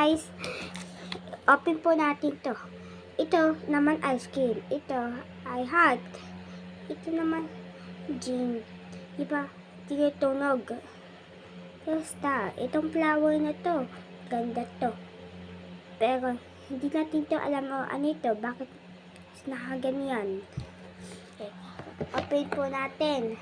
guys. Open po natin to. Ito naman ice cream. Ito ay heart. Ito naman gin. Diba? Tinutunog. Ito star. Itong flower na to. Ganda to. Pero hindi natin to alam ano ito. Bakit nakaganyan. Okay. Open po natin.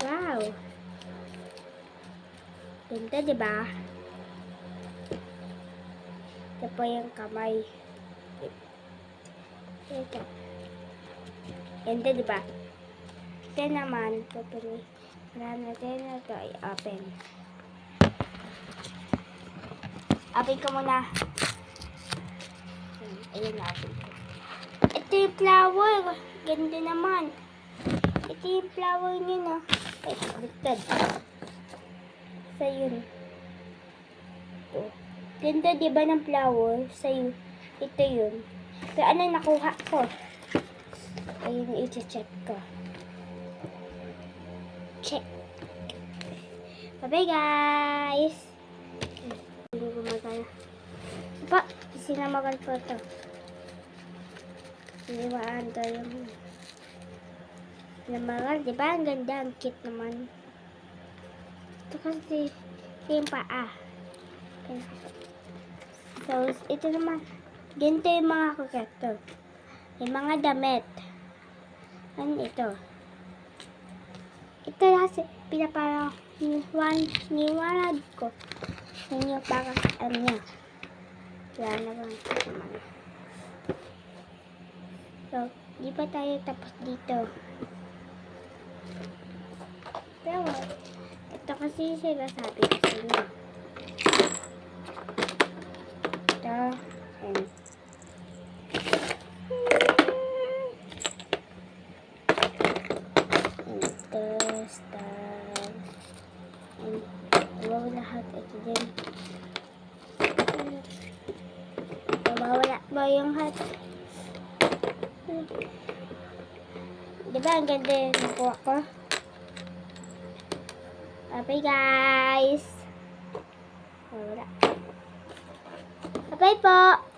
Wow. Ganda, diba? Ito po yung kamay. Ito. Ganda, diba? Ito naman, pupili. Marami natin na ito i-open. Open ko muna. Ayun na, open ko. Ito yung flower. Ganda naman. Ito yung flower niya na. Ay, baliktad. Sa'yo. Ito. Ganda diba ng flower? Sa'yo. Ito yun. Pero ano nakuha ko? Ayun, i-check ko. Check. Bye-bye, guys. Hindi gumagana. Pa, sinamagal po ito. Siniwaan to yung namagal. Diba? Ang ganda. Ang cute naman. Ito kasi yung paa. So, ito naman. Ganito yung mga kuketo. Yung mga damit. Ano ito? Ito kasi pinaparang niwanad ko. Yun yung parang ano niya. Wala na bang naman. So, di pa tayo tapos dito. Pero, ito kasi sinasabi ko sa inyo. Ito, and lahat ito din. Mawala ba yung hat? Diba ang ganda yung nakuha ko? Bye guys! Mawala. Bye po!